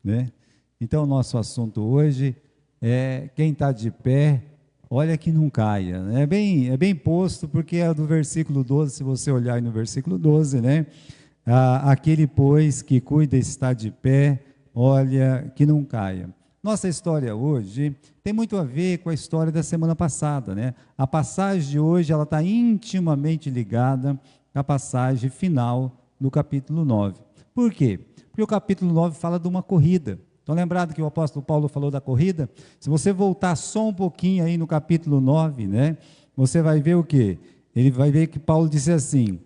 né? Então, o nosso assunto hoje é quem está de pé, olha que não caia, né? É bem posto, porque é do versículo 12, se você olhar aí no versículo 12, né? Aquele, pois, que cuida está de pé, olha que não caia. Nossa história hoje tem muito a ver com a história da semana passada, né? A passagem de hoje, ela está intimamente ligada à passagem final do capítulo 9. Por quê? Porque o capítulo 9 fala de uma corrida. Então, lembrado que o apóstolo Paulo falou da corrida? Se você voltar só um pouquinho aí no capítulo 9, né? Você vai ver o quê? Ele vai ver que Paulo disse assim,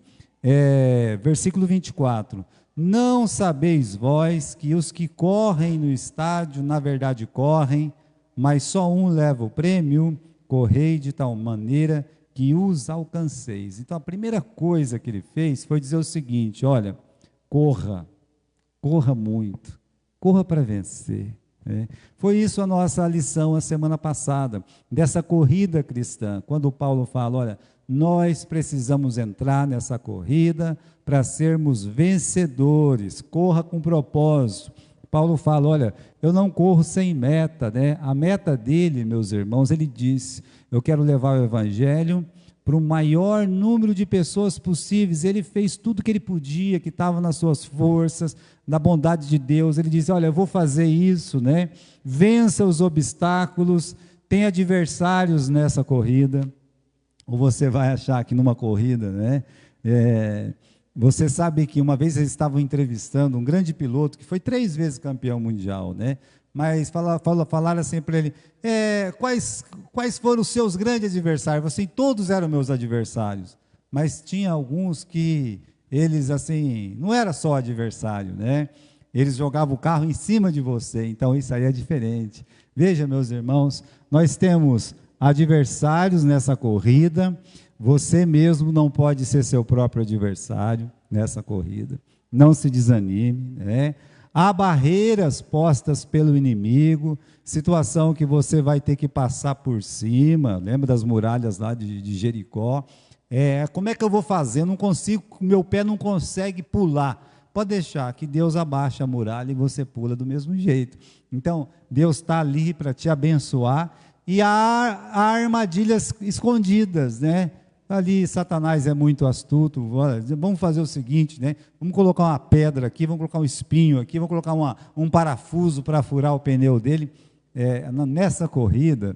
versículo 24, não sabeis vós que os que correm no estádio, na verdade correm, mas só um leva o prêmio, correi de tal maneira que os alcanceis. Então, a primeira coisa que ele fez foi dizer o seguinte, olha, corra muito, corra para vencer. né? Foi isso a nossa lição a semana passada, dessa corrida cristã, quando Paulo fala, olha, nós precisamos entrar nessa corrida para sermos vencedores, corra com propósito. Paulo fala, olha, eu não corro sem meta, né? A meta dele, meus irmãos, ele disse, eu quero levar o evangelho para o maior número de pessoas possíveis. Ele fez tudo que ele podia, que estava nas suas forças, na bondade de Deus. Ele disse, olha, eu vou fazer isso, né? Vença os obstáculos, tem adversários nessa corrida. Ou você vai achar que numa corrida, né? Você sabe que uma vez eles estavam entrevistando um grande piloto, que foi 3 vezes campeão mundial, né? Mas falaram assim para ele, quais foram os seus grandes adversários? Assim, todos eram meus adversários, mas tinha alguns que eles, assim, não era só adversário, né? Eles jogavam o carro em cima de você, então isso aí é diferente. Veja, meus irmãos, nós temos adversários nessa corrida, você mesmo não pode ser seu próprio adversário nessa corrida, não se desanime, né? Há barreiras postas pelo inimigo, situação que você vai ter que passar por cima, lembra das muralhas lá de Jericó? Como é que eu vou fazer? Eu não consigo, meu pé não consegue pular. Pode deixar que Deus abaixa a muralha e você pula do mesmo jeito. Então, Deus está ali para te abençoar, e há armadilhas escondidas, né? Ali Satanás é muito astuto. Vamos fazer o seguinte, né? Vamos colocar uma pedra aqui, vamos colocar um espinho aqui, vamos colocar um parafuso para furar o pneu dele. Nessa corrida,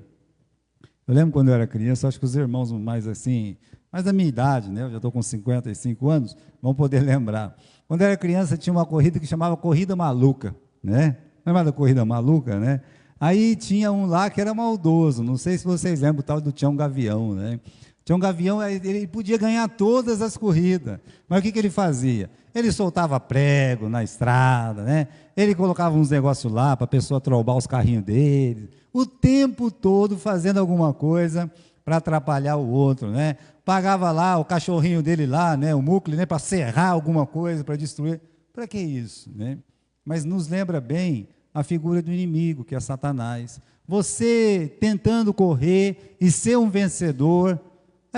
eu lembro quando eu era criança, acho que os irmãos mais assim, mais da minha idade, né? Eu já estou com 55 anos, vão poder lembrar. Quando eu era criança, tinha uma corrida que chamava Corrida Maluca, né? Lembra da Corrida Maluca, né? Aí tinha um lá que era maldoso, não sei se vocês lembram, o tal do Tião Gavião, né? Tião Gavião, ele podia ganhar todas as corridas, mas o que ele fazia? Ele soltava prego na estrada, né? Ele colocava uns negócios lá para a pessoa trombar os carrinhos dele, o tempo todo fazendo alguma coisa para atrapalhar o outro, né? Pagava lá o cachorrinho dele lá, né? O Mucle, né? Para serrar alguma coisa, para destruir. Para que isso, né? Mas nos lembra bem a figura do inimigo, que é Satanás. Você tentando correr e ser um vencedor.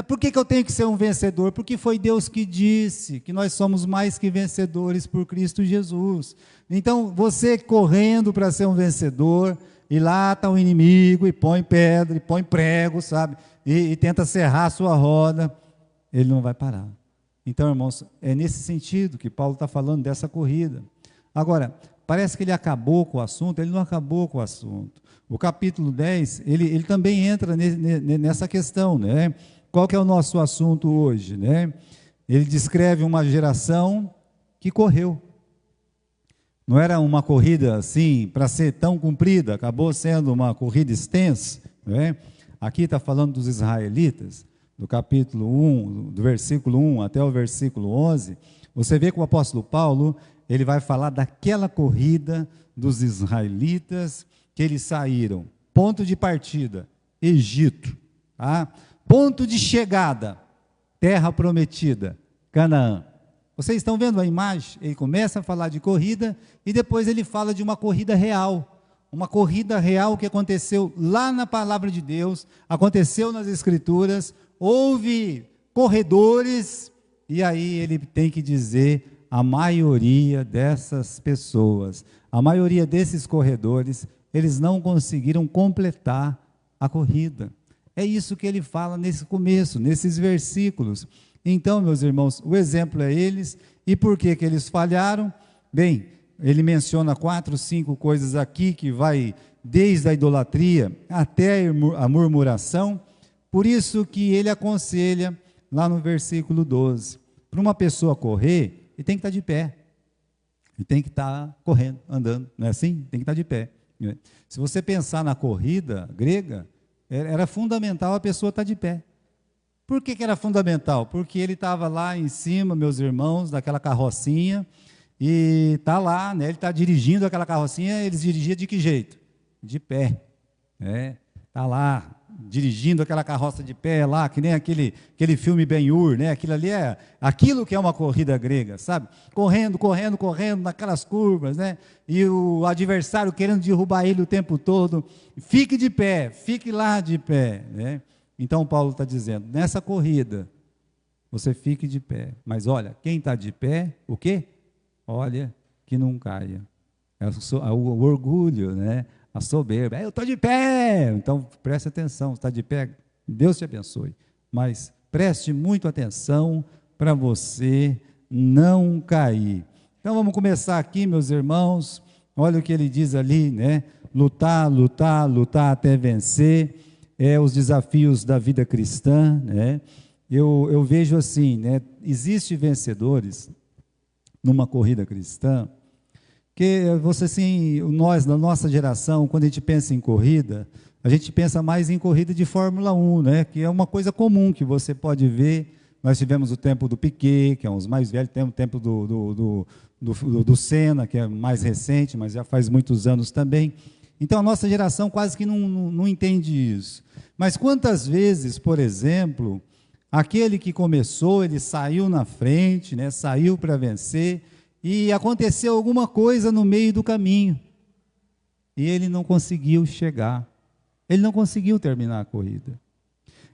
Por que eu tenho que ser um vencedor? Porque foi Deus que disse que nós somos mais que vencedores por Cristo Jesus. Então, você correndo para ser um vencedor, e lá está o inimigo, e põe pedra, e põe prego, sabe? E tenta serrar a sua roda, ele não vai parar. Então, irmãos, é nesse sentido que Paulo está falando dessa corrida. Agora, parece que ele acabou com o assunto, ele não acabou com o assunto. O capítulo 10, ele também entra nessa questão, né? Qual que é o nosso assunto hoje, né? Ele descreve uma geração que correu. Não era uma corrida assim, para ser tão comprida, acabou sendo uma corrida extensa, né? Aqui está falando dos israelitas, do capítulo 1, do versículo 1 até o versículo 11, você vê que o apóstolo Paulo, ele vai falar daquela corrida dos israelitas, que eles saíram, ponto de partida, Egito, tá? Ponto de chegada, terra prometida, Canaã. Vocês estão vendo a imagem? Ele começa a falar de corrida, e depois ele fala de uma corrida real que aconteceu lá na palavra de Deus, aconteceu nas escrituras, houve corredores, e aí ele tem que dizer a maioria dessas pessoas, a maioria desses corredores, eles não conseguiram completar a corrida. É isso que ele fala nesse começo, nesses versículos. Então, meus irmãos, o exemplo é eles. E por que que eles falharam? Bem, ele menciona 4, 5 coisas aqui, que vai desde a idolatria até a murmuração. Por isso que ele aconselha, lá no versículo 12, para uma pessoa correr, ele tem que estar de pé. Ele tem que estar correndo, andando, não é assim? Tem que estar de pé. Se você pensar na corrida grega, era fundamental a pessoa estar de pé. Por que que era fundamental? Porque ele estava lá em cima, meus irmãos, daquela carrocinha, e está lá, né, ele está dirigindo aquela carrocinha. Eles dirigiam de que jeito? De pé. Está lá, dirigindo aquela carroça de pé lá, que nem aquele filme Ben-Hur, né? Aquilo que é uma corrida grega, sabe? Correndo, correndo, correndo naquelas curvas, né? E o adversário querendo derrubar ele o tempo todo. Fique de pé, fique lá de pé, né? Então Paulo está dizendo, nessa corrida, você fique de pé. Mas olha, quem está de pé, o quê? Olha, que não caia. É o orgulho, né? A soberba. Eu estou de pé. Então, preste atenção. Está de pé? Deus te abençoe. Mas preste muito atenção para você não cair. Então, vamos começar aqui, meus irmãos. Olha o que ele diz ali, né? Lutar, lutar, lutar até vencer. Os desafios da vida cristã, né? Eu vejo assim, né? Existem vencedores numa corrida cristã, que você, assim, nós, na nossa geração, quando a gente pensa em corrida, a gente pensa mais em corrida de Fórmula 1, né? Que é uma coisa comum que você pode ver. Nós tivemos o tempo do Piquet, que é um dos mais velhos, temos o tempo do Senna, que é mais recente, mas já faz muitos anos também. Então, a nossa geração quase que não entende isso. Mas quantas vezes, por exemplo, aquele que começou, ele saiu na frente, né? Saiu para vencer, e aconteceu alguma coisa no meio do caminho, e ele não conseguiu chegar, ele não conseguiu terminar a corrida.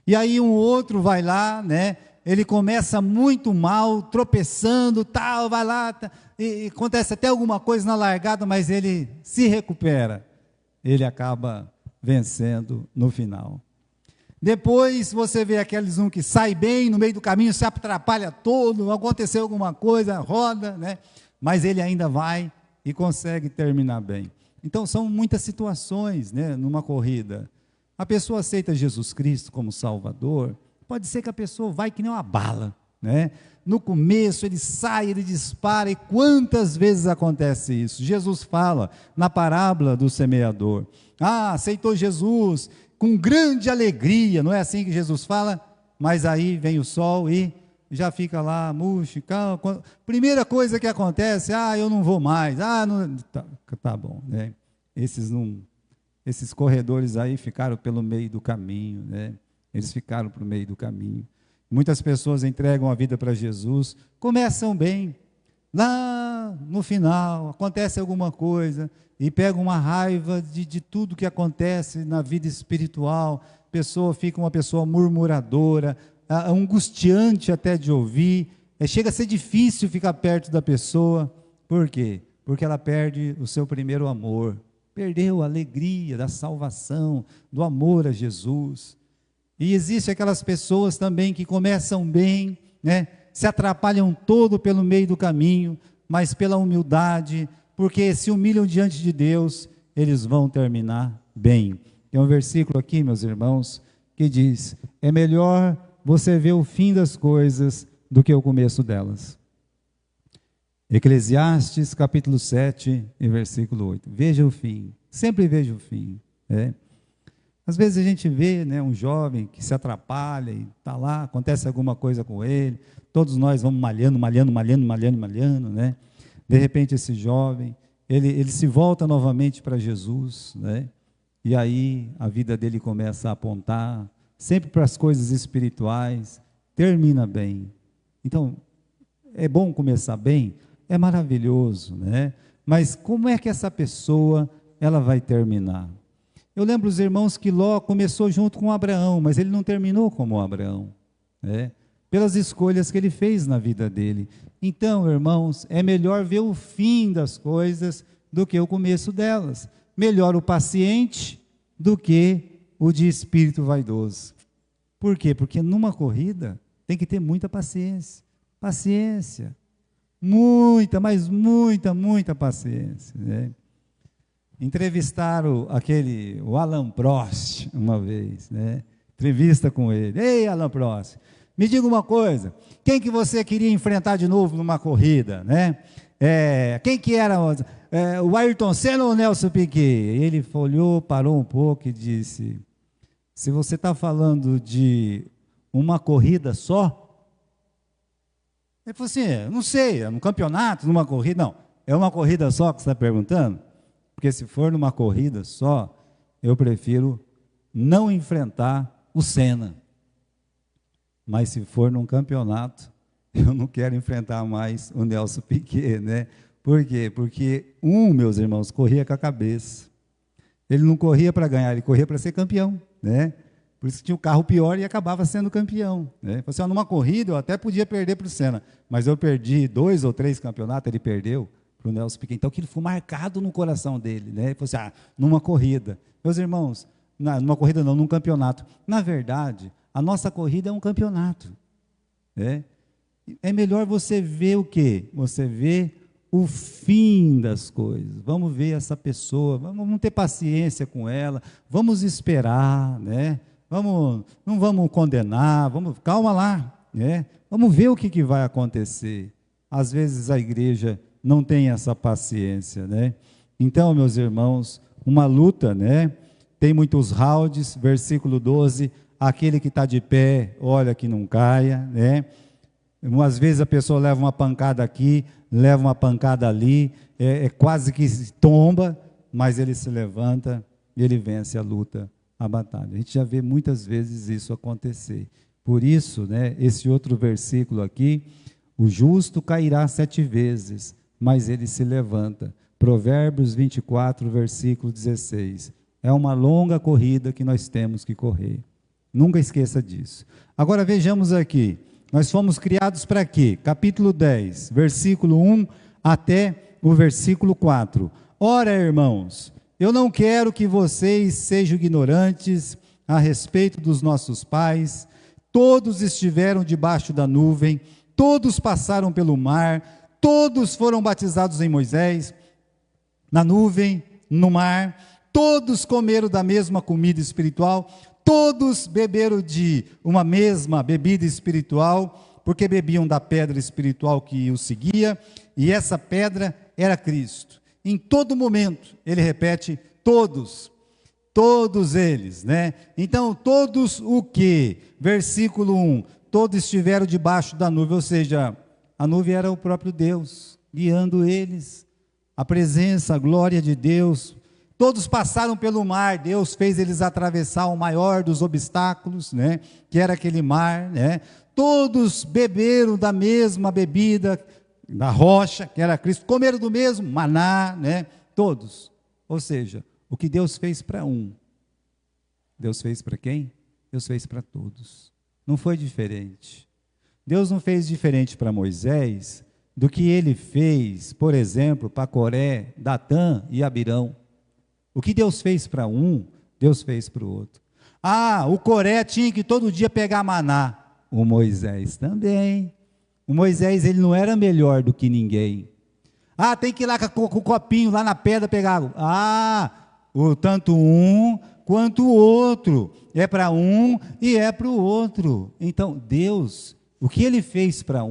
E aí um outro vai lá, né? Ele começa muito mal, tropeçando, tal, vai lá, e acontece até alguma coisa na largada, mas ele se recupera, ele acaba vencendo no final. Depois você vê aqueles que sai bem, no meio do caminho se atrapalha todo, aconteceu alguma coisa, roda, né? Mas ele ainda vai e consegue terminar bem. Então são muitas situações, né, numa corrida. A pessoa aceita Jesus Cristo como Salvador, pode ser que a pessoa vai que nem uma bala, né? No começo ele sai, ele dispara, e quantas vezes acontece isso? Jesus fala na parábola do semeador, aceitou Jesus com grande alegria, não é assim que Jesus fala? Mas aí vem o sol e já fica lá, murcho, calma. Primeira coisa que acontece, eu não vou mais, não, tá bom, né? Esses corredores aí ficaram pelo meio do caminho, né? Eles ficaram pelo meio do caminho. Muitas pessoas entregam a vida para Jesus, começam bem, lá no final acontece alguma coisa, e pega uma raiva de tudo que acontece na vida espiritual, a pessoa fica uma pessoa murmuradora, angustiante até de ouvir, chega a ser difícil ficar perto da pessoa. Por quê? Porque ela perde o seu primeiro amor, perdeu a alegria da salvação, do amor a Jesus. E existem aquelas pessoas também que começam bem, né? Se atrapalham todo pelo meio do caminho, mas pela humildade, porque se humilham diante de Deus, eles vão terminar bem. Tem um versículo aqui, meus irmãos, que diz, é melhor você ver o fim das coisas do que o começo delas. Eclesiastes, capítulo 7, e versículo 8. Veja o fim, sempre veja o fim. Às vezes a gente vê, né, um jovem que se atrapalha e está lá, acontece alguma coisa com ele, todos nós vamos malhando, né? De repente esse jovem, ele se volta novamente para Jesus, né? E aí a vida dele começa a apontar sempre para as coisas espirituais, termina bem. Então, é bom começar bem, é maravilhoso, né? Mas como é que essa pessoa, ela vai terminar? Eu lembro os irmãos que Ló começou junto com Abraão, mas ele não terminou como Abraão, né? Pelas escolhas que ele fez na vida dele. Então, irmãos, é melhor ver o fim das coisas do que o começo delas. Melhor o paciente do que o de espírito vaidoso. Por quê? Porque numa corrida tem que ter muita paciência. Paciência. Muita, mas muita paciência, né? Entrevistaram o Alan Prost uma vez, né? Entrevista com ele. Ei, Alan Prost, me diga uma coisa, quem que você queria enfrentar de novo numa corrida, né? Quem que era o Ayrton Senna ou o Nelson Piquet? Ele olhou, parou um pouco e disse, se você está falando de uma corrida só, ele falou assim, não sei, é num campeonato, numa corrida, não, é uma corrida só que você está perguntando? Porque se for numa corrida só, eu prefiro não enfrentar o Senna. Mas se for num campeonato, eu não quero enfrentar mais o Nelson Piquet, né? Por quê? Porque meus irmãos, corria com a cabeça. Ele não corria para ganhar, ele corria para ser campeão, né? Por isso tinha o carro pior e acabava sendo campeão, né? Assim, numa corrida eu até podia perder para o Senna, mas eu perdi 2 ou 3 campeonatos, ele perdeu para o Nelson Piquet. Então aquilo foi marcado no coração dele, né? Ele falou assim, numa corrida. Meus irmãos, numa corrida não, num campeonato. Na verdade, a nossa corrida é um campeonato, né? É melhor você ver o quê? Você vê o fim das coisas. Vamos ver essa pessoa, vamos ter paciência com ela, vamos esperar, né? Não vamos condenar, calma lá, né? Vamos ver o que vai acontecer. Às vezes a igreja não tem essa paciência, né? Então, meus irmãos, uma luta, né? Tem muitos rounds, versículo 12, aquele que está de pé, olha que não caia, né? Às vezes a pessoa leva uma pancada aqui, leva uma pancada ali, quase que tomba, mas ele se levanta e ele vence a luta, a batalha. A gente já vê muitas vezes isso acontecer. Por isso, né, esse outro versículo aqui, o justo cairá 7 vezes, mas ele se levanta. Provérbios 24, versículo 16. É uma longa corrida que nós temos que correr. Nunca esqueça disso. Agora vejamos aqui. Nós fomos criados para quê? Capítulo 10, versículo 1 até o versículo 4. Ora, irmãos, eu não quero que vocês sejam ignorantes a respeito dos nossos pais. Todos estiveram debaixo da nuvem, todos passaram pelo mar, todos foram batizados em Moisés, na nuvem, no mar, todos comeram da mesma comida espiritual, todos beberam de uma mesma bebida espiritual, porque bebiam da pedra espiritual que os seguia, e essa pedra era Cristo. Em todo momento, ele repete, todos eles, né? Então, todos o quê? Versículo 1, todos estiveram debaixo da nuvem, ou seja, a nuvem era o próprio Deus, guiando eles, a presença, a glória de Deus. Todos passaram pelo mar, Deus fez eles atravessar o maior dos obstáculos, né? Que era aquele mar, né? Todos beberam da mesma bebida, da rocha, que era Cristo, comeram do mesmo maná, né? Todos. Ou seja, o que Deus fez para Deus fez para quem? Deus fez para todos. Não foi diferente. Deus não fez diferente para Moisés do que ele fez, por exemplo, para Coré, Datã e Abirão. O que Deus fez para Deus fez para o outro. O Coré tinha que todo dia pegar maná. O Moisés também. O Moisés, ele não era melhor do que ninguém. Tem que ir lá com o copinho, lá na pedra pegar água. Tanto um quanto o outro. É para um e é para o outro. Então, Deus, o que ele fez para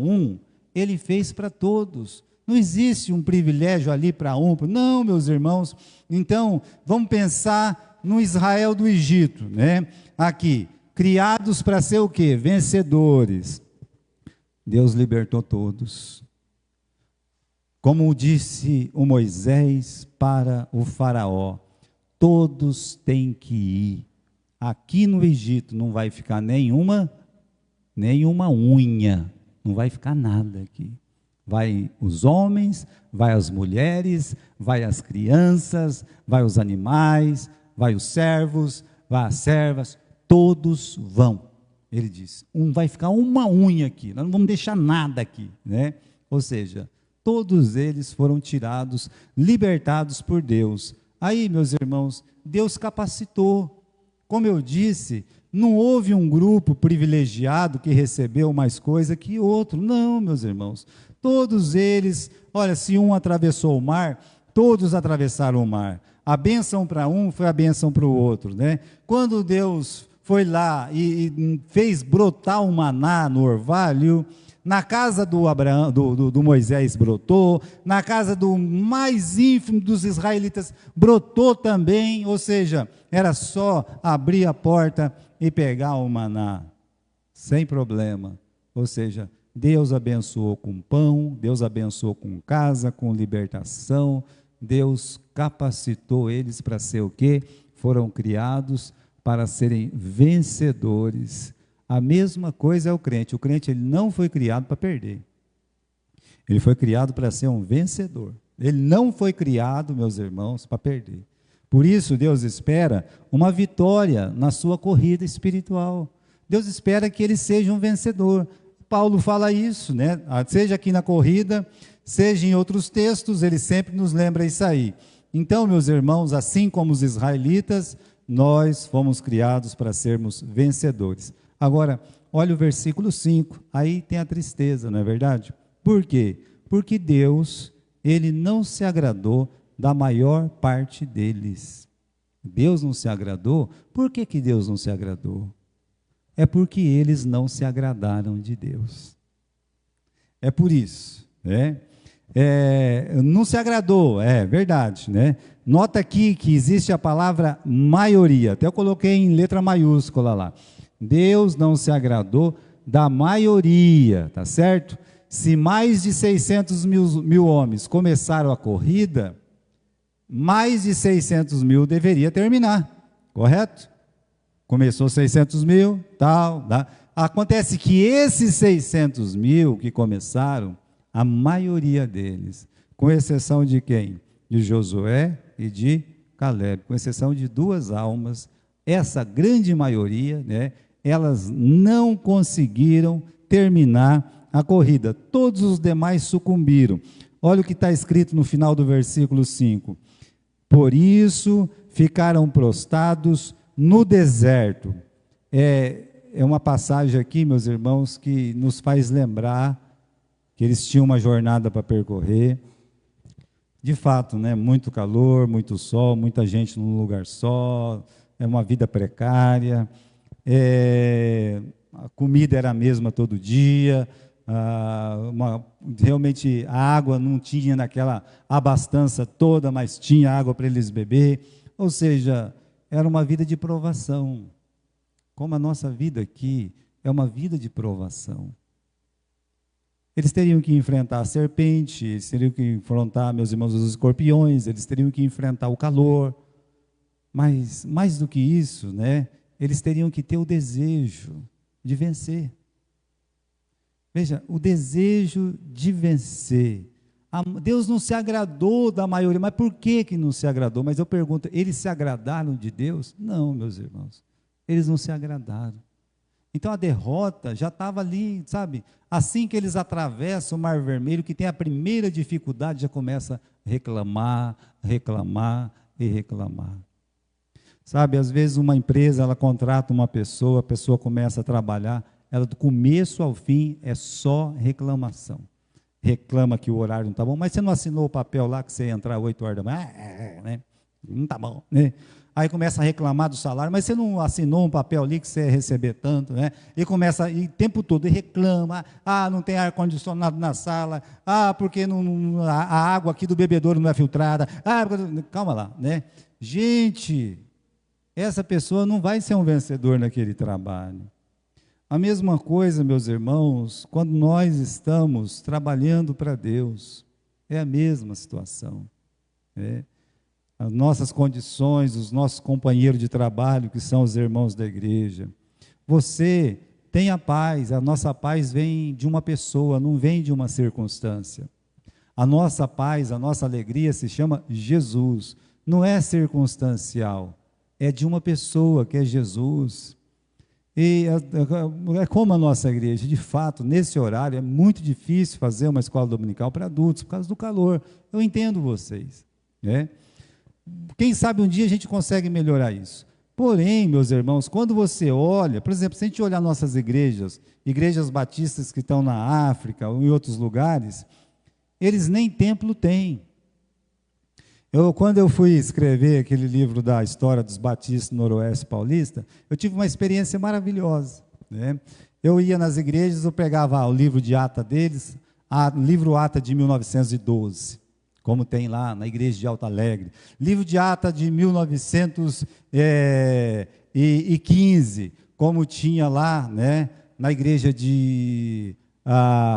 ele fez para todos. Não existe um privilégio ali para não, meus irmãos. Então, vamos pensar no Israel do Egito, né? Aqui, criados para ser o quê? Vencedores. Deus libertou todos. Como disse o Moisés para o faraó, todos têm que ir. Aqui no Egito não vai ficar nenhuma unha, não vai ficar nada aqui. Vai os homens, vai as mulheres, vai as crianças, vai os animais, vai os servos, vai as servas, todos vão. Ele diz, vai ficar uma unha aqui, nós não vamos deixar nada aqui, né? Ou seja, todos eles foram tirados, libertados por Deus. Aí, meus irmãos, Deus capacitou. Como eu disse, não houve um grupo privilegiado que recebeu mais coisa que outro. Não, meus irmãos. Todos eles, olha, se um atravessou o mar, todos atravessaram o mar. A bênção para um foi a bênção para o outro, né? Quando Deus foi lá e fez brotar o maná no orvalho, na casa do Moisés brotou, na casa do mais ínfimo dos israelitas brotou também, ou seja, era só abrir a porta e pegar o maná, sem problema. Ou seja, Deus abençoou com pão, Deus abençoou com casa, com libertação, Deus capacitou eles para ser o quê? Foram criados para serem vencedores. A mesma coisa é o crente ele não foi criado para perder, ele foi criado para ser um vencedor, ele não foi criado, meus irmãos, para perder. Por isso Deus espera uma vitória na sua corrida espiritual, Deus espera que ele seja um vencedor. Paulo fala isso, né? Seja aqui na corrida, seja em outros textos, ele sempre nos lembra isso aí. Então, meus irmãos, assim como os israelitas, nós fomos criados para sermos vencedores. Agora, olha o versículo 5, aí tem a tristeza, não é verdade? Por quê? Porque Deus, ele não se agradou da maior parte deles. Deus não se agradou. Por que que Deus não se agradou? É porque eles não se agradaram de Deus. É por isso, né? Não se agradou, é verdade, né? Nota aqui que existe a palavra maioria, até eu coloquei em letra maiúscula lá. Deus não se agradou da maioria, tá certo? Se mais de 600 mil homens começaram a corrida, mais de 600 mil deveria terminar, correto? Começou 600 mil, tal, tá? Acontece que esses 600 mil que começaram, a maioria deles, com exceção de quem? De Josué e de Caleb, com exceção de 2 almas, essa grande maioria, né, elas não conseguiram terminar a corrida. Todos os demais sucumbiram. Olha o que está escrito no final do versículo 5. Por isso ficaram prostrados no deserto. É uma passagem aqui, meus irmãos, que nos faz lembrar que eles tinham uma jornada para percorrer. De fato, né, muito calor, muito sol, muita gente num lugar só, é uma vida precária, a comida era a mesma todo dia, realmente a água não tinha naquela abastança toda, mas tinha água para eles beber, ou seja, era uma vida de provação, como a nossa vida aqui é uma vida de provação. Eles teriam que enfrentar a serpente, eles teriam que enfrentar, meus irmãos, os escorpiões, eles teriam que enfrentar o calor, mas mais do que isso, né, eles teriam que ter o desejo de vencer. Veja, o desejo de vencer. Deus não se agradou da maioria, mas por que não se agradou? Mas eu pergunto, eles se agradaram de Deus? Não, meus irmãos, eles não se agradaram. Então a derrota já estava ali, sabe? Assim que eles atravessam o Mar Vermelho, que tem a primeira dificuldade, já começa a reclamar, reclamar e reclamar. Sabe, às vezes uma empresa, ela contrata uma pessoa, a pessoa começa a trabalhar, ela do começo ao fim é só reclamação. Reclama que o horário não está bom, mas você não assinou o papel lá que você ia entrar 8 horas da manhã? Né? Não está bom, né? Aí começa a reclamar do salário, mas você não assinou um papel ali que você ia receber tanto, né? E começa, e o tempo todo, e reclama, não tem ar-condicionado na sala, porque a água aqui do bebedouro não é filtrada, calma lá, né? Gente, essa pessoa não vai ser um vencedor naquele trabalho. A mesma coisa, meus irmãos, quando nós estamos trabalhando para Deus, é a mesma situação, né? As nossas condições, os nossos companheiros de trabalho, que são os irmãos da igreja. Você tem a paz, a nossa paz vem de uma pessoa, não vem de uma circunstância. A nossa paz, a nossa alegria se chama Jesus, não é circunstancial, é de uma pessoa que é Jesus. E é como a nossa igreja, de fato, nesse horário, é muito difícil fazer uma escola dominical para adultos, por causa do calor. Eu entendo vocês, né? Quem sabe um dia a gente consegue melhorar isso. Porém, meus irmãos, quando você olha, por exemplo, se a gente olhar nossas igrejas, igrejas batistas que estão na África ou em outros lugares, eles nem templo têm. Quando eu fui escrever aquele livro da história dos batistas no Noroeste Paulista, eu tive uma experiência maravilhosa, né? Eu ia nas igrejas, eu pegava o livro de ata deles, livro ata de 1912, como tem lá na igreja de Alto Alegre, livro de ata de 1915, como tinha lá, né, na igreja de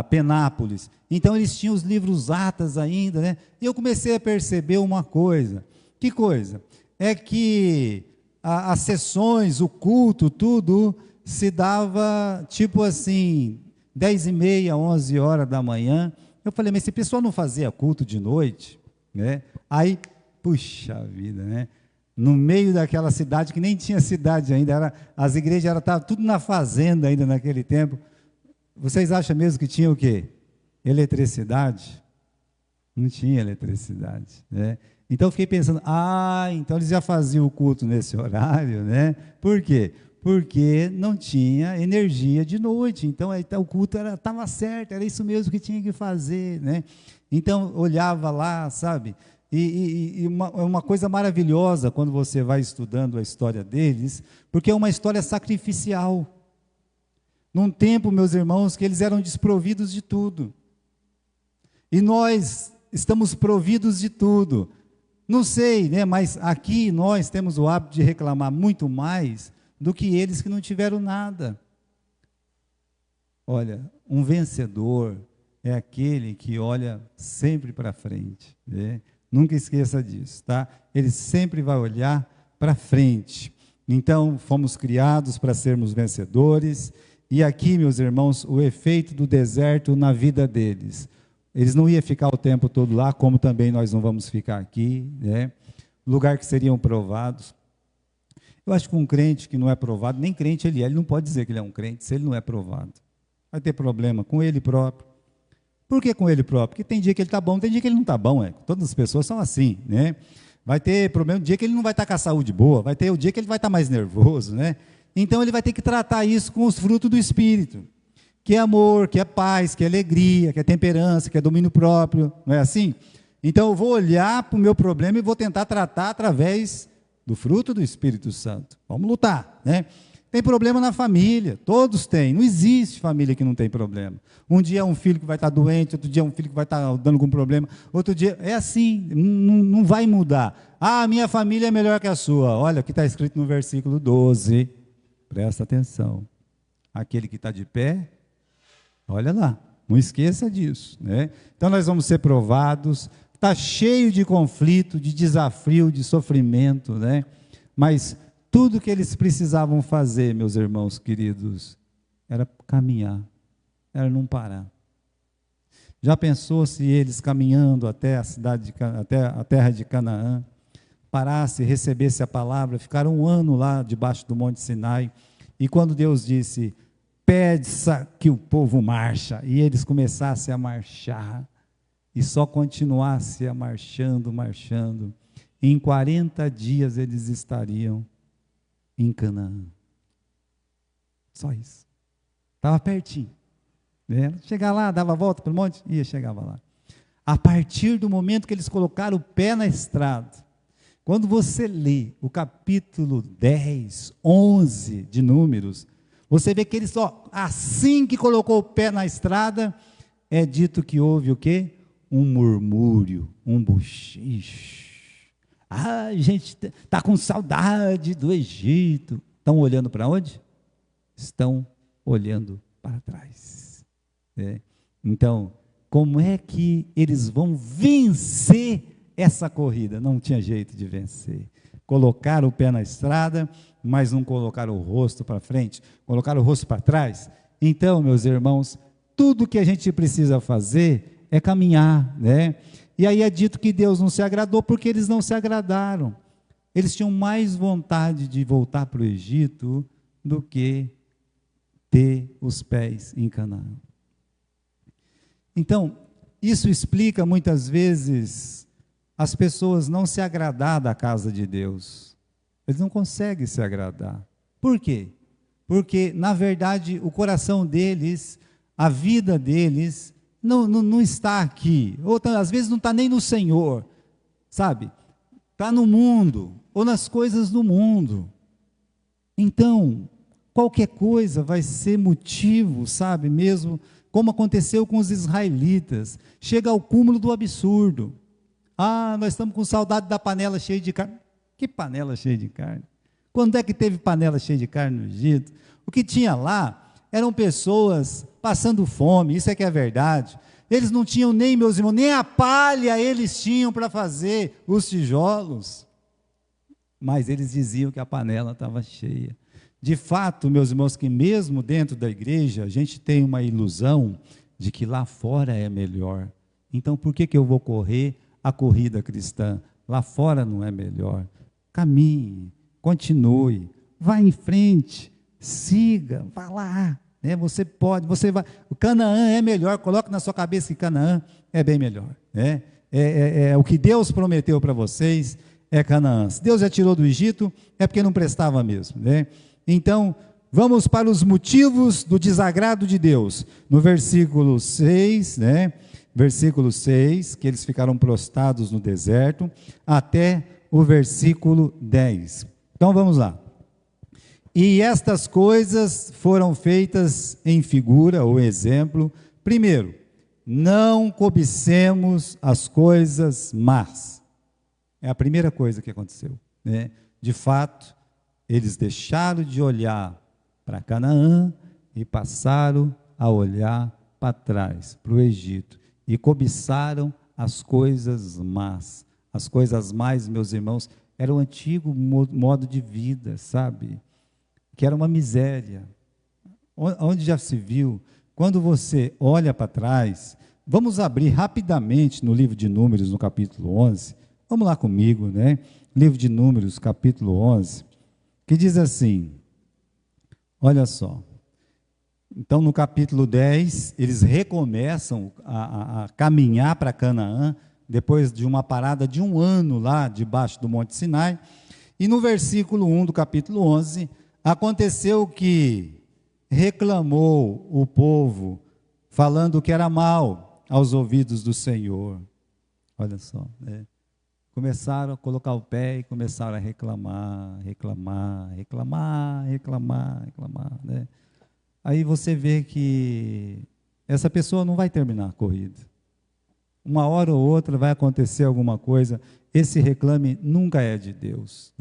Penápolis. Então eles tinham os livros atas ainda, né? E eu comecei a perceber uma coisa. Que coisa? É que as sessões, o culto, tudo se dava tipo assim, 10h30, 11 horas da manhã. Eu falei, mas esse pessoal não fazia culto de noite, né? Aí, puxa vida, né? No meio daquela cidade, que nem tinha cidade ainda, as igrejas estavam tudo na fazenda ainda naquele tempo. Vocês acham mesmo que tinha o quê? Eletricidade? Não tinha eletricidade, né? Então eu fiquei pensando, então eles já faziam o culto nesse horário, né? Por quê? Porque não tinha energia de noite, então o culto estava certo, era isso mesmo que tinha que fazer, né? Então olhava lá, sabe? E uma coisa maravilhosa quando você vai estudando a história deles, porque é uma história sacrificial. Num tempo, meus irmãos, que eles eram desprovidos de tudo. E nós estamos providos de tudo. Não sei, né, mas aqui nós temos o hábito de reclamar muito mais do que eles que não tiveram nada. Olha, um vencedor é aquele que olha sempre para frente, né? Nunca esqueça disso, tá? Ele sempre vai olhar para frente. Então, fomos criados para sermos vencedores. E aqui, meus irmãos, o efeito do deserto na vida deles. Eles não iam ficar o tempo todo lá, como também nós não vamos ficar aqui, né? Lugar que seriam provados. Eu acho que um crente que não é provado, nem crente ele não pode dizer que ele é um crente, se ele não é provado. Vai ter problema com ele próprio. Por que com ele próprio? Porque tem dia que ele está bom, tem dia que ele não está bom. Todas as pessoas são assim, né? Vai ter problema, um dia que ele não vai estar com a saúde boa, vai ter o dia que ele vai estar mais nervoso, né? Então ele vai ter que tratar isso com os frutos do Espírito, que é amor, que é paz, que é alegria, que é temperança, que é domínio próprio, não é assim? Então eu vou olhar para o meu problema e vou tentar tratar através do fruto do Espírito Santo. Vamos lutar, né? Tem problema na família, todos têm, não existe família que não tem problema. Um dia é um filho que vai estar doente, outro dia é um filho que vai estar dando algum problema, outro dia, é assim, não vai mudar. A minha família é melhor que a sua. Olha o que está escrito no versículo 12, presta atenção. Aquele que está de pé, olha lá, não esqueça disso, né? Então nós vamos ser provados, está cheio de conflito, de desafio, de sofrimento, né? Mas tudo que eles precisavam fazer, meus irmãos queridos, era caminhar, era não parar. Já pensou se eles caminhando até a cidade, até a terra de Canaã, parasse, recebesse a palavra, ficaram 1 ano lá debaixo do Monte Sinai, e quando Deus disse, peça que o povo marcha, e eles começassem a marchar, e só continuassem marchando, em 40 dias eles estariam em Canaã. Só isso. Estava pertinho. Né? Chegar lá, dava a volta pelo monte, chegava lá. A partir do momento que eles colocaram o pé na estrada, quando você lê o capítulo 10, 11 de Números, você vê que eles assim que colocou o pé na estrada, é dito que houve o quê? Um murmúrio, um bochicho. A gente está com saudade do Egito. Estão olhando para onde? Estão olhando para trás. Então, como é que eles vão vencer essa corrida? Não tinha jeito de vencer. Colocaram o pé na estrada, mas não colocaram o rosto para frente, colocaram o rosto para trás. Então, meus irmãos, tudo que a gente precisa fazer é caminhar, né? E aí é dito que Deus não se agradou porque eles não se agradaram. Eles tinham mais vontade de voltar para o Egito do que ter os pés em Canaã. Então, isso explica muitas vezes as pessoas não se agradar da casa de Deus. Eles não conseguem se agradar. Por quê? Porque, na verdade, o coração deles, a vida deles, não está aqui. Ou às vezes não está nem no Senhor, sabe? Está no mundo, ou nas coisas do mundo. Então, qualquer coisa vai ser motivo, sabe, mesmo como aconteceu com os israelitas, chega ao cúmulo do absurdo. Nós estamos com saudade da panela cheia de carne. Que panela cheia de carne? Quando é que teve panela cheia de carne no Egito? O que tinha lá eram pessoas passando fome, isso é que é verdade. Eles não tinham nem, meus irmãos, nem a palha eles tinham para fazer os tijolos. Mas eles diziam que a panela estava cheia. De fato, meus irmãos, que mesmo dentro da igreja, a gente tem uma ilusão de que lá fora é melhor. Então, por que eu vou correr a corrida cristã? Lá fora não é melhor. Caminhe, continue, vá em frente, siga, vá lá. Você pode, você vai. O Canaã é melhor, coloque na sua cabeça que Canaã é bem melhor. O que Deus prometeu para vocês é Canaã. Se Deus já tirou do Egito, é porque não prestava mesmo. Então, vamos para os motivos do desagrado de Deus. No versículo 6, versículo 6, que eles ficaram prostrados no deserto, até o versículo 10. Então, vamos lá. E estas coisas foram feitas em figura ou exemplo. Primeiro, não cobicemos as coisas más. É a primeira coisa que aconteceu. De fato, eles deixaram de olhar para Canaã e passaram a olhar para trás, para o Egito, e cobiçaram as coisas más. As coisas más, meus irmãos, era o antigo modo de vida, sabe? Que era uma miséria. Onde já se viu, quando você olha para trás, vamos abrir rapidamente no livro de Números, no capítulo 11, vamos lá comigo, Livro de Números, capítulo 11, que diz assim, olha só, então no capítulo 10, eles recomeçam a caminhar para Canaã, depois de uma parada de 1 ano lá, debaixo do Monte Sinai, e no versículo 1 do capítulo 11, aconteceu que reclamou o povo, falando que era mal aos ouvidos do Senhor. Olha só, começaram a colocar o pé e começaram a reclamar. Aí você vê que essa pessoa não vai terminar a corrida. Uma hora ou outra vai acontecer alguma coisa, esse reclame nunca é de Deus,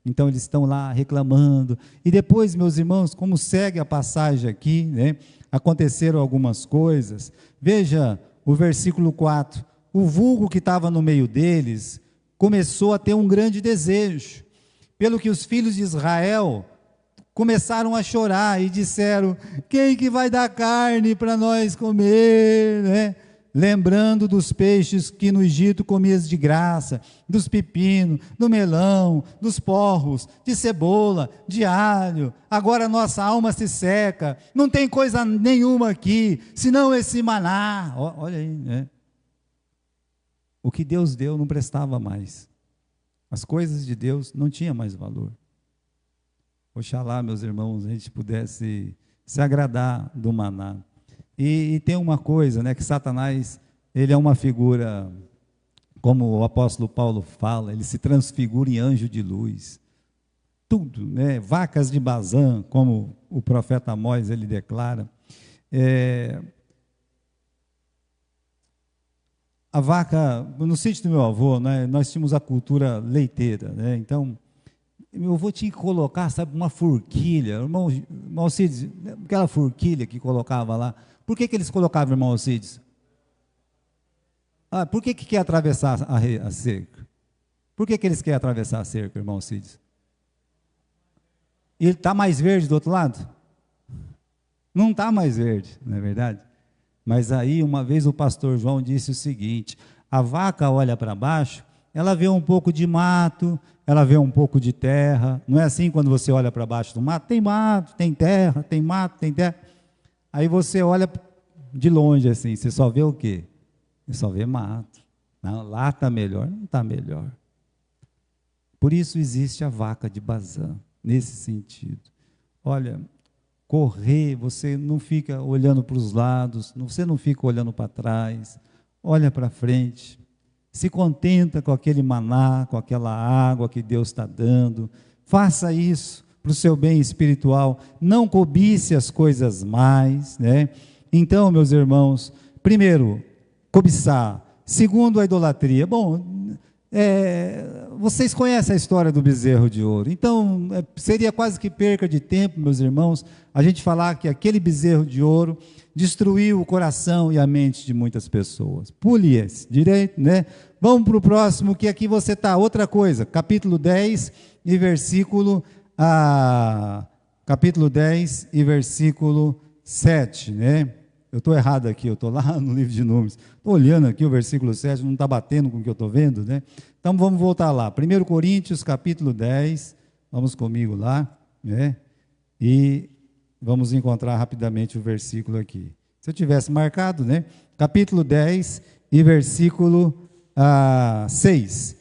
Então eles estão lá reclamando, e depois, meus irmãos, como segue a passagem aqui, aconteceram algumas coisas. Veja o versículo 4, o vulgo que estava no meio deles, começou a ter um grande desejo, pelo que os filhos de Israel começaram a chorar, e disseram, quem que vai dar carne para nós comer, Lembrando dos peixes que no Egito comias de graça, dos pepinos, do melão, dos porros, de cebola, de alho, agora nossa alma se seca, não tem coisa nenhuma aqui, senão esse maná. Olha aí, O que Deus deu não prestava mais, as coisas de Deus não tinham mais valor. Oxalá, meus irmãos, a gente pudesse se agradar do maná. E tem uma coisa, que Satanás, ele é uma figura, como o apóstolo Paulo fala, ele se transfigura em anjo de luz. Tudo, vacas de Bazã, como o profeta Amós, ele declara. A vaca, no sítio do meu avô, nós tínhamos a cultura leiteira, então, meu avô tinha que colocar, sabe, uma forquilha, irmão Alcides, aquela forquilha que colocava lá. Por que eles colocavam, irmão Alcides? Por que quer atravessar a cerca? Por que eles querem atravessar a cerca, irmão Alcides? E ele está mais verde do outro lado? Não está mais verde, não é verdade? Mas aí, uma vez o pastor João disse o seguinte, a vaca olha para baixo, ela vê um pouco de mato, ela vê um pouco de terra. Não é assim quando você olha para baixo do mato? Tem mato, tem terra, tem mato, tem terra. Aí você olha de longe assim, você só vê o quê? Você só vê mato. Não, lá está melhor, não está melhor. Por isso existe a vaca de Bazã, nesse sentido. Olha, correr, você não fica olhando para os lados, você não fica olhando para trás, olha para frente, se contenta com aquele maná, com aquela água que Deus está dando, faça isso para o seu bem espiritual, não cobice as coisas mais, né? Então, meus irmãos, primeiro, cobiçar, segundo, a idolatria. Bom, vocês conhecem a história do bezerro de ouro, então seria quase que perca de tempo, meus irmãos, a gente falar que aquele bezerro de ouro destruiu o coração e a mente de muitas pessoas. Pule esse, direito, né? Vamos para o próximo, que aqui você está, outra coisa, capítulo 10 e versículo 7, né? Eu estou errado aqui, eu estou lá no livro de Números, estou olhando aqui o versículo 7, não está batendo com o que eu estou vendo, né? Então vamos voltar lá, 1 Coríntios capítulo 10, vamos comigo lá, né? E vamos encontrar rapidamente o versículo aqui. Se eu tivesse marcado, né? Capítulo 10 e versículo 6.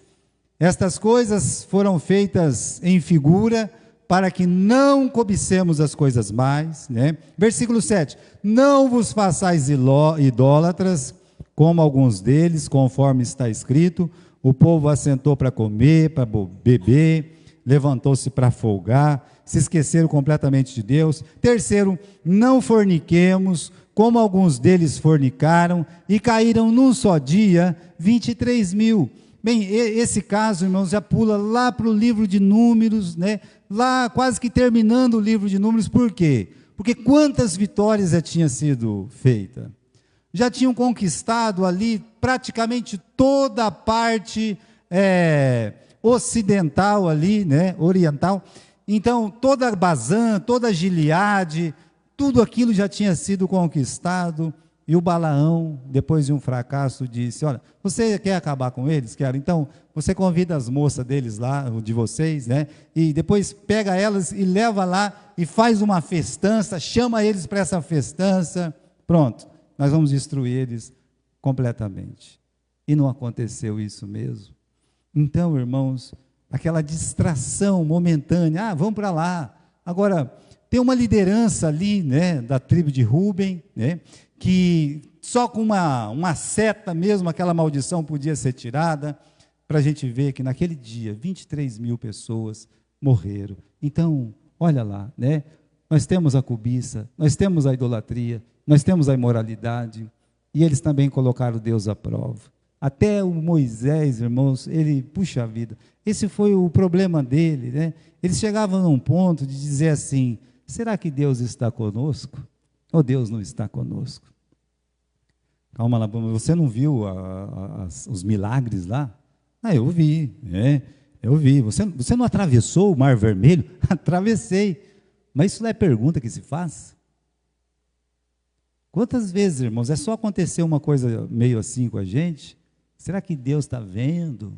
Estas coisas foram feitas em figura, para que não cobicemos as coisas mais, né? Versículo 7, não vos façais idólatras, como alguns deles, conforme está escrito, o povo assentou para comer, para beber, levantou-se para folgar, se esqueceram completamente de Deus. Terceiro, não forniquemos, como alguns deles fornicaram, e caíram num só dia 23 mil. Bem, esse caso, irmãos, já pula lá para o livro de Números, né? Lá quase que terminando o livro de Números. Por quê? Porque quantas vitórias já tinha sido feita? Já tinham conquistado ali praticamente toda a parte ocidental ali, né? Oriental. Então, toda Bazã, toda Gileade, tudo aquilo já tinha sido conquistado. E o Balaão, depois de um fracasso, disse, olha, você quer acabar com eles? Quero. Então, você convida as moças deles lá, de vocês, né? E depois pega elas e leva lá e faz uma festança, chama eles para essa festança. Pronto, nós vamos destruir eles completamente. E não aconteceu isso mesmo. Então, irmãos, aquela distração momentânea, vamos para lá. Agora, tem uma liderança ali, né, da tribo de Ruben, né, que só com uma seta mesmo, aquela maldição podia ser tirada, para a gente ver que naquele dia, 23 mil pessoas morreram. Então, olha lá, né, nós temos a cobiça, nós temos a idolatria, nós temos a imoralidade, e eles também colocaram Deus à prova. Até o Moisés, irmãos, ele, puxa vida, esse foi o problema dele, né? Eles chegavam num ponto de dizer assim, será que Deus está conosco? Ou Deus não está conosco? Calma lá, você não viu os milagres lá? Eu vi, eu vi. Você não atravessou o Mar Vermelho? Atravessei. Mas isso não é pergunta que se faz? Quantas vezes, irmãos, é só acontecer uma coisa meio assim com a gente? Será que Deus está vendo?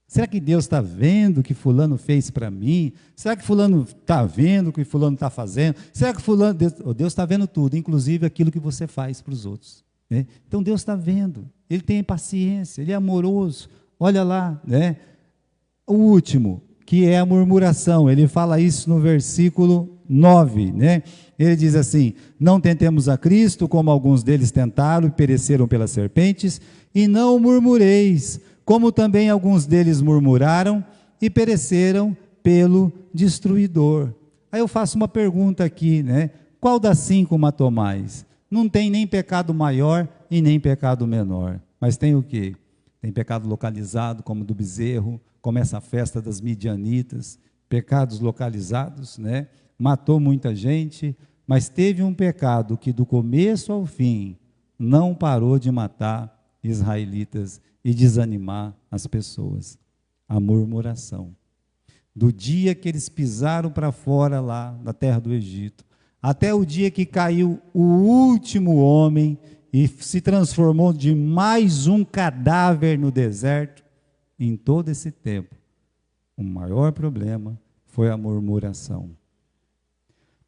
Será que Deus está vendo o que fulano fez para mim? Será que fulano está vendo o que fulano está fazendo? Será que fulano... Deus está vendo tudo, inclusive aquilo que você faz para os outros, né? Então Deus está vendo, Ele tem paciência, Ele é amoroso. Olha lá, né? O último, que é a murmuração, ele fala isso no versículo 9, né? Ele diz assim, não tentemos a Cristo, como alguns deles tentaram e pereceram pelas serpentes, e não murmureis, como também alguns deles murmuraram e pereceram pelo destruidor. Aí eu faço uma pergunta aqui, né? Qual das 5 matou mais? Não tem nem pecado maior e nem pecado menor, mas tem o quê? Tem pecado localizado, como do bezerro, como essa festa das midianitas, pecados localizados, né? Matou muita gente, mas teve um pecado que do começo ao fim não parou de matar israelitas e desanimar as pessoas. A murmuração. Do dia que eles pisaram para fora lá na terra do Egito, até o dia que caiu o último homem e se transformou de mais um cadáver no deserto. Em todo esse tempo, o maior problema foi a murmuração.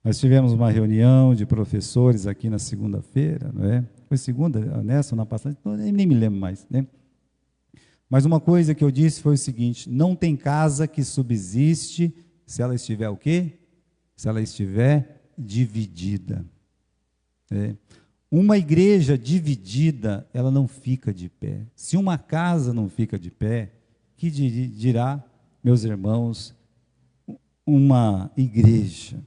Nós tivemos uma reunião de professores aqui na segunda-feira, não é? Foi segunda, nessa ou na passada? Nem me lembro mais, né? Mas uma coisa que eu disse foi o seguinte: não tem casa que subsiste se ela estiver o quê? Se ela estiver dividida. Uma igreja dividida, ela não fica de pé. Se uma casa não fica de pé, que dirá, meus irmãos, uma igreja?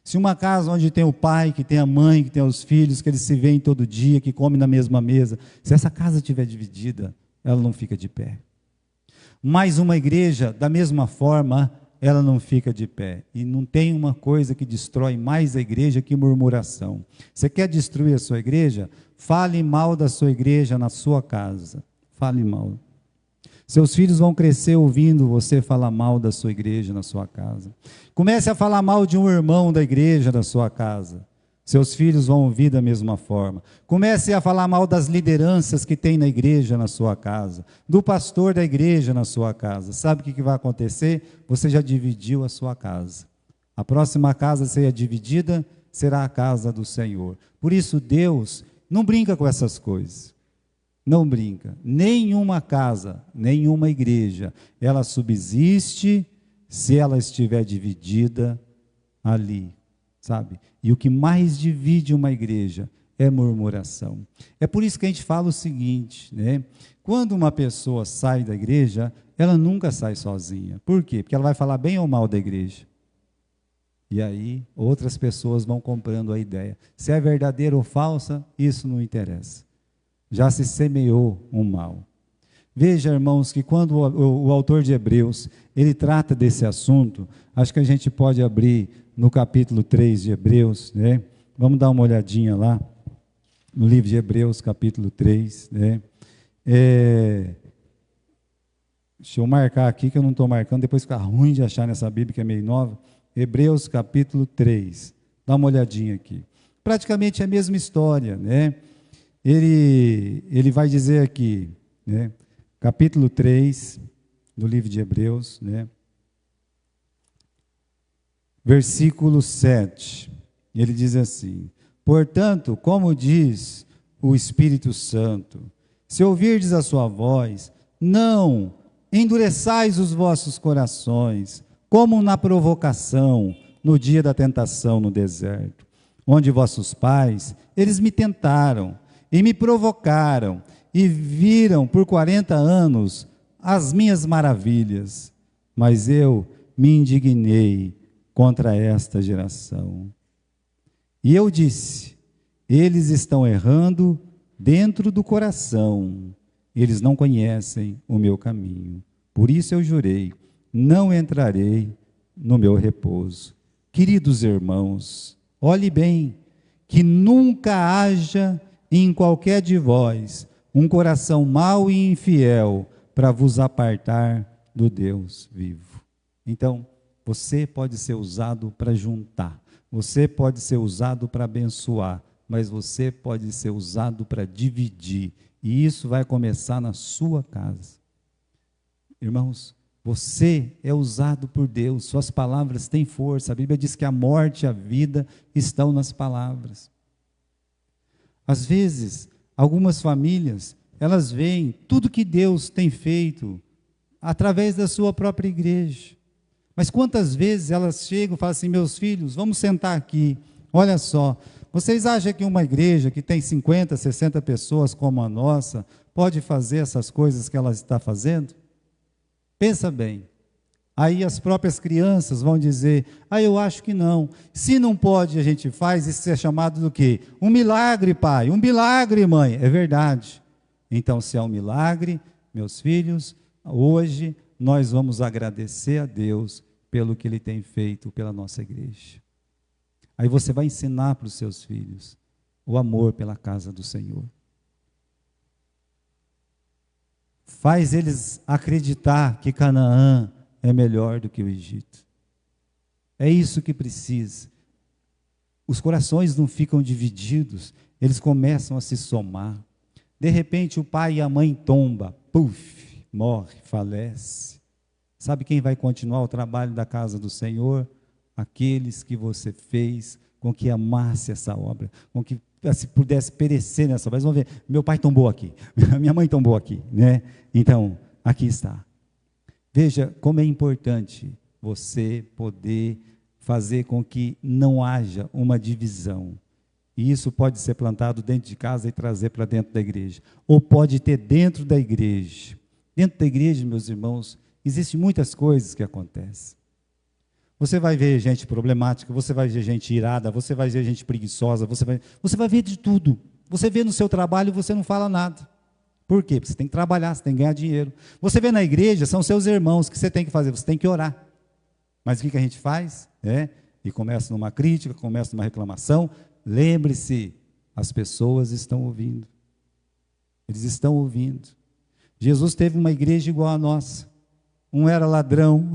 Se uma casa onde tem o pai, que tem a mãe, que tem os filhos, que eles se veem todo dia, que comem na mesma mesa, se essa casa estiver dividida, ela não fica de pé. Mas uma igreja, da mesma forma, ela não fica de pé. E não tem uma coisa que destrói mais a igreja que murmuração. Você quer destruir a sua igreja? Fale mal da sua igreja na sua casa. Fale mal. Seus filhos vão crescer ouvindo você falar mal da sua igreja na sua casa. Comece a falar mal de um irmão da igreja na sua casa. Seus filhos vão ouvir da mesma forma. Comece a falar mal das lideranças que tem na igreja na sua casa, do pastor da igreja na sua casa. Sabe o que vai acontecer? Você já dividiu a sua casa. A próxima casa a ser dividida será a casa do Senhor. Por isso Deus não brinca com essas coisas. Não brinca. Nenhuma casa, nenhuma igreja, ela subsiste se ela estiver dividida ali, sabe? E o que mais divide uma igreja é murmuração. É por isso que a gente fala o seguinte, né? Quando uma pessoa sai da igreja, ela nunca sai sozinha. Por quê? Porque ela vai falar bem ou mal da igreja. E aí, outras pessoas vão comprando a ideia. Se é verdadeira ou falsa, isso não interessa. Já se semeou um mal. Veja, irmãos, que quando o autor de Hebreus, ele trata desse assunto, acho que a gente pode abrir no capítulo 3 de Hebreus, né? Vamos dar uma olhadinha lá, no livro de Hebreus, capítulo 3, né? Deixa eu marcar aqui, que eu não estou marcando, depois fica ruim de achar nessa Bíblia, que é meio nova. Hebreus, capítulo 3, dá uma olhadinha aqui. Praticamente é a mesma história, né? Ele vai dizer aqui, né? Capítulo 3 do livro de Hebreus, né? Versículo 7, ele diz assim: portanto, como diz o Espírito Santo, se ouvirdes a sua voz, não endureçais os vossos corações, como na provocação, no dia da tentação no deserto, onde vossos pais, eles me tentaram, e me provocaram, e viram por 40 anos as minhas maravilhas, mas eu me indignei contra esta geração. E eu disse: eles estão errando dentro do coração, eles não conhecem o meu caminho. Por isso eu jurei, não entrarei no meu repouso. Queridos irmãos, olhe bem, que nunca haja em qualquer de vós um coração mau e infiel para vos apartar do Deus vivo. Então, você pode ser usado para juntar, você pode ser usado para abençoar, mas você pode ser usado para dividir, e isso vai começar na sua casa. Irmãos, você é usado por Deus, suas palavras têm força. A Bíblia diz que a morte e a vida estão nas palavras. Às vezes, algumas famílias, elas veem tudo que Deus tem feito através da sua própria igreja. Mas quantas vezes elas chegam e falam assim: meus filhos, vamos sentar aqui, olha só, vocês acham que uma igreja que tem 50, 60 pessoas como a nossa, pode fazer essas coisas que ela está fazendo? Pensa bem. Aí as próprias crianças vão dizer: eu acho que não. Se não pode, a gente faz. Isso é chamado do quê? Um milagre, pai. Um milagre, mãe. É verdade. Então, se é um milagre, meus filhos, hoje nós vamos agradecer a Deus pelo que Ele tem feito pela nossa igreja. Aí você vai ensinar para os seus filhos o amor pela casa do Senhor. Faz eles acreditar que Canaã é melhor do que o Egito. É isso que precisa. Os corações não ficam divididos, eles começam a se somar. De repente o pai e a mãe tomba, puf, morre, falece. Sabe quem vai continuar o trabalho da casa do Senhor? Aqueles que você fez com que amasse essa obra, com que se pudesse perecer nessa obra. Mas vamos ver, meu pai tombou aqui, minha mãe tombou aqui, né? Então, aqui está. Veja como é importante você poder fazer com que não haja uma divisão. E isso pode ser plantado dentro de casa e trazer para dentro da igreja. Ou pode ter dentro da igreja. Dentro da igreja, meus irmãos, existem muitas coisas que acontecem. Você vai ver gente problemática, você vai ver gente irada, você vai ver gente preguiçosa, você vai ver de tudo. Você vê no seu trabalho e você não fala nada. Por quê? Porque você tem que trabalhar, você tem que ganhar dinheiro. Você vê na igreja, são seus irmãos, o que você tem que fazer? Você tem que orar. Mas o que a gente faz? E começa numa crítica, começa numa reclamação. Lembre-se, as pessoas estão ouvindo. Eles estão ouvindo. Jesus teve uma igreja igual a nossa. Um era ladrão,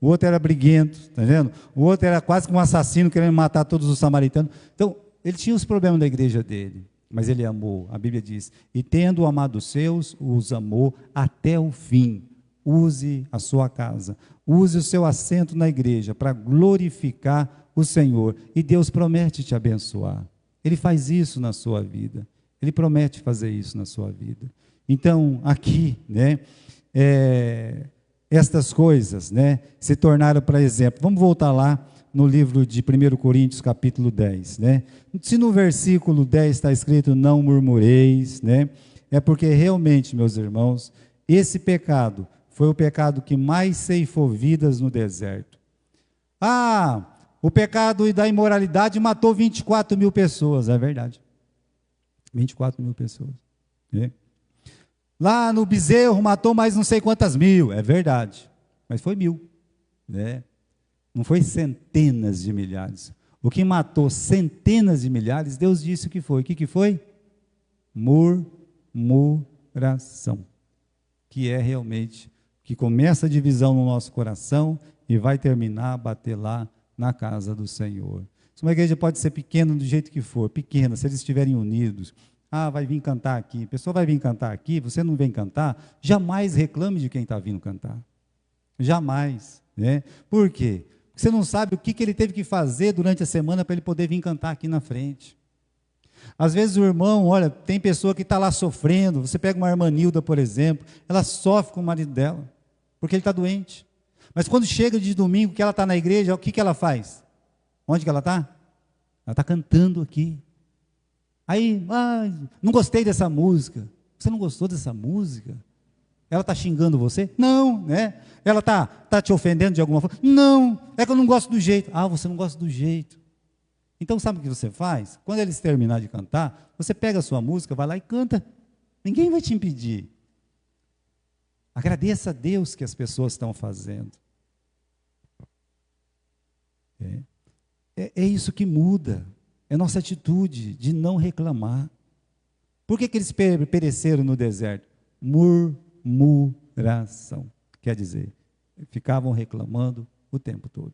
o outro era briguento, está vendo? O outro era quase que um assassino querendo matar todos os samaritanos. Então, ele tinha os problemas da igreja dele, mas ele amou. A Bíblia diz, e tendo amado os seus, os amou até o fim. Use a sua casa, use o seu assento na igreja para glorificar o Senhor. E Deus promete te abençoar. Ele faz isso na sua vida. Ele promete fazer isso na sua vida. Então, aqui, estas coisas, se tornaram para exemplo. Vamos voltar lá no livro de 1 Coríntios, capítulo 10, Se no versículo 10 está escrito, não murmureis, é porque realmente, meus irmãos, esse pecado foi o pecado que mais ceifou vidas no deserto. O pecado da imoralidade matou 24 mil pessoas, é verdade. 24 mil pessoas, Lá no bezerro matou mais não sei quantas mil, é verdade, mas foi 1.000, Não foi centenas de milhares. O que matou centenas de milhares, Deus disse o que foi. O que foi? Murmuração. Que é realmente, que começa a divisão no nosso coração e vai terminar a bater lá na casa do Senhor. Uma igreja pode ser pequena do jeito que for, pequena, se eles estiverem unidos. Vai vir cantar aqui, a pessoa vai vir cantar aqui, você não vem cantar, jamais reclame de quem está vindo cantar. Jamais. Por quê? Porque você não sabe o que ele teve que fazer durante a semana para ele poder vir cantar aqui na frente. Às vezes o irmão, olha, tem pessoa que está lá sofrendo, você pega uma irmã Nilda, por exemplo, ela sofre com o marido dela, porque ele está doente. Mas quando chega de domingo, que ela está na igreja, o que ela faz? Onde que ela está? Ela está cantando aqui. Aí, não gostei dessa música. Você não gostou dessa música? Ela está xingando você? Não, Ela está te ofendendo de alguma forma? Não, é que eu não gosto do jeito. Você não gosta do jeito. Então, sabe o que você faz? Quando eles terminarem de cantar, você pega a sua música, vai lá e canta. Ninguém vai te impedir. Agradeça a Deus que as pessoas estão fazendo. É isso que muda. É nossa atitude de não reclamar. Por que eles pereceram no deserto? Murmuração. Quer dizer, ficavam reclamando o tempo todo.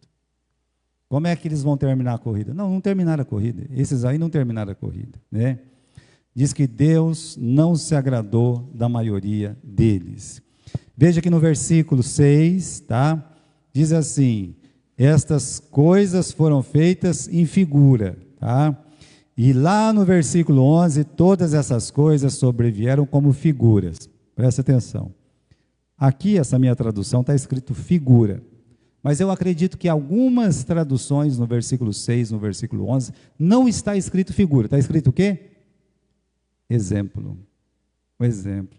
Como é que eles vão terminar a corrida? Não terminaram a corrida. Esses aí não terminaram a corrida. Diz que Deus não se agradou da maioria deles. Veja que no versículo 6, diz assim, estas coisas foram feitas em figura. E lá no versículo 11, todas essas coisas sobrevieram como figuras. Presta atenção. Aqui, essa minha tradução, está escrito figura. Mas eu acredito que algumas traduções, no versículo 6, no versículo 11, não está escrito figura. Está escrito o quê? Exemplo. O exemplo.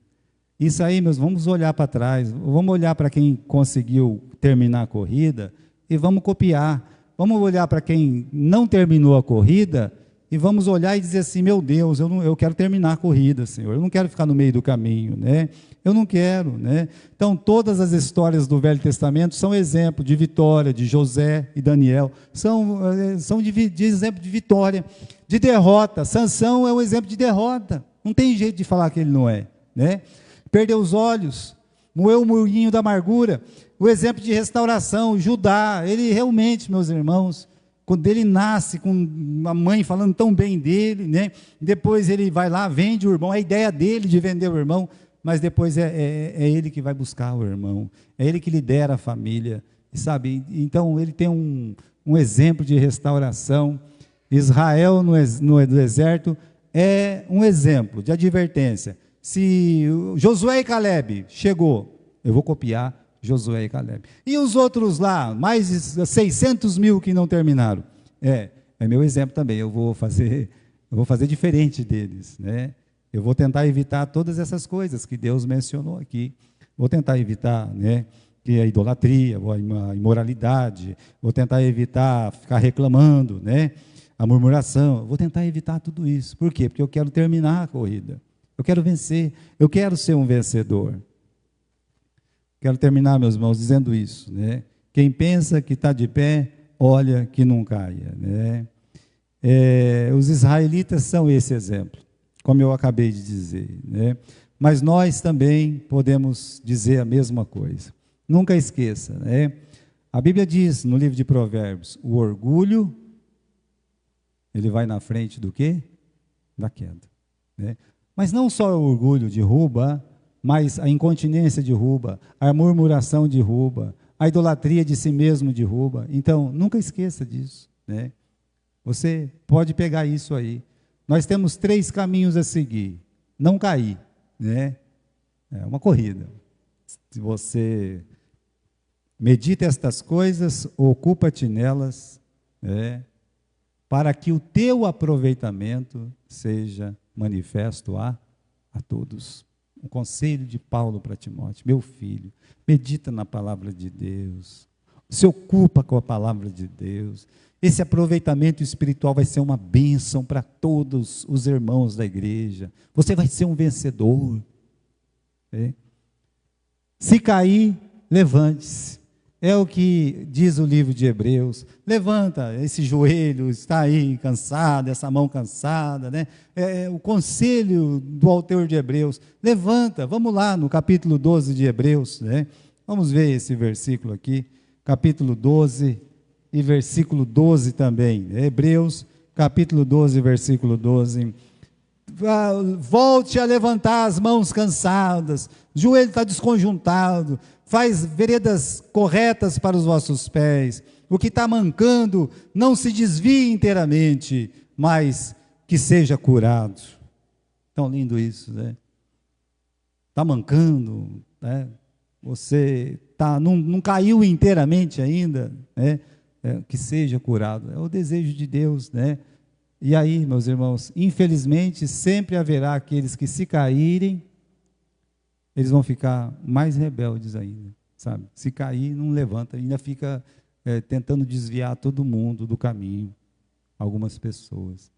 Isso aí, meus, vamos olhar para trás. Vamos olhar para quem conseguiu terminar a corrida e vamos copiar. Vamos olhar para quem não terminou a corrida e vamos olhar e dizer assim, meu Deus, eu quero terminar a corrida, Senhor, eu não quero ficar no meio do caminho, eu não quero, Então, todas as histórias do Velho Testamento são exemplo de vitória, de José e Daniel, são de exemplo de vitória, de derrota. Sansão é um exemplo de derrota, não tem jeito de falar que ele não é, Perdeu os olhos, moeu o moinho da amargura. O exemplo de restauração, Judá, ele realmente, meus irmãos, quando ele nasce com a mãe falando tão bem dele, né? Depois ele vai lá, vende o irmão, é a ideia dele de vender o irmão, mas depois é ele que vai buscar o irmão, é ele que lidera a família, sabe? Então ele tem um exemplo de restauração. Israel no deserto é um exemplo de advertência. Se Josué e Caleb chegou, eu vou copiar Josué e Caleb. E os outros lá, mais de 600 mil que não terminaram. É meu exemplo também, eu vou fazer diferente deles, né? Eu vou tentar evitar todas essas coisas que Deus mencionou aqui. Vou tentar evitar, né, que a idolatria, a imoralidade, vou tentar evitar ficar reclamando, né, a murmuração, vou tentar evitar tudo isso. Por quê? Porque eu quero terminar a corrida. Eu quero vencer, eu quero ser um vencedor. Quero terminar, meus irmãos, dizendo isso, né? Quem pensa que está de pé, olha que não caia, né? Os israelitas são esse exemplo, como eu acabei de dizer, né? Mas nós também podemos dizer a mesma coisa. Nunca esqueça, né? A Bíblia diz no livro de Provérbios, o orgulho, ele vai na frente do quê? Da queda, né? Mas não só o orgulho derruba, mas a incontinência derruba, a murmuração derruba, a idolatria de si mesmo derruba. Então, nunca esqueça disso, né? Você pode pegar isso aí. Nós temos 3 caminhos a seguir. Não cair, né? É uma corrida. Se você medita estas coisas, ocupa-te nelas, né, para que o teu aproveitamento seja manifesto a todos. Um conselho de Paulo para Timóteo: meu filho, medita na palavra de Deus, se ocupa com a palavra de Deus. Esse aproveitamento espiritual vai ser uma bênção para todos os irmãos da igreja. Você vai ser um vencedor. Se cair, levante-se. É o que diz o livro de Hebreus. Levanta esse joelho, está aí cansado, essa mão cansada, né? O conselho do autor de Hebreus. Levanta, vamos lá no capítulo 12 de Hebreus, né? Vamos ver esse versículo aqui, capítulo 12 e versículo 12 também. Hebreus, capítulo 12, versículo 12. Volte a levantar as mãos cansadas, o joelho está desconjuntado, faz veredas corretas para os vossos pés, o que está mancando, não se desvie inteiramente, mas que seja curado. Tão lindo isso, né? Está mancando, né? Você não caiu inteiramente ainda, né? Que seja curado, é o desejo de Deus, né? E aí, meus irmãos, infelizmente, sempre haverá aqueles que, se caírem, eles vão ficar mais rebeldes ainda, sabe? Se cair, não levanta, ainda fica tentando desviar todo mundo do caminho, algumas pessoas.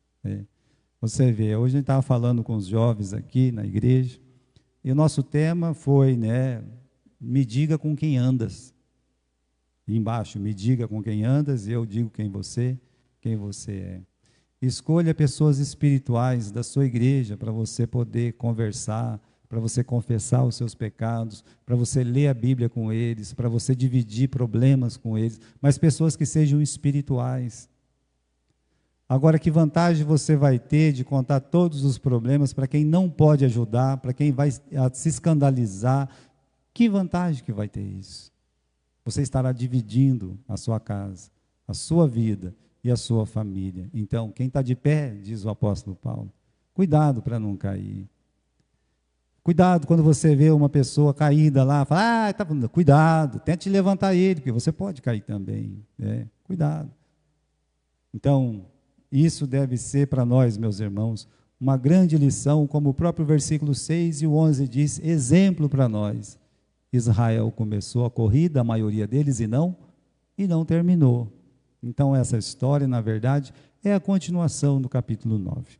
Você vê, hoje a gente estava falando com os jovens aqui na igreja, e o nosso tema foi, né, me diga com quem andas. E embaixo, me diga com quem andas, e eu digo quem você é. Escolha pessoas espirituais da sua igreja para você poder conversar, para você confessar os seus pecados, para você ler a Bíblia com eles, para você dividir problemas com eles, mas pessoas que sejam espirituais. Agora, que vantagem você vai ter de contar todos os problemas para quem não pode ajudar, para quem vai se escandalizar? Que vantagem que vai ter isso? Você estará dividindo a sua casa, a sua vida e a sua família. Então, quem está de pé, diz o apóstolo Paulo, cuidado para não cair. Cuidado quando você vê uma pessoa caída lá, fala, cuidado, tente levantar ele, porque você pode cair também. Cuidado. Então, isso deve ser para nós, meus irmãos, uma grande lição, como o próprio versículo 6 e o 11 diz, exemplo para nós. Israel começou a corrida, a maioria deles, e não terminou. Então, essa história, na verdade, é a continuação do capítulo 9.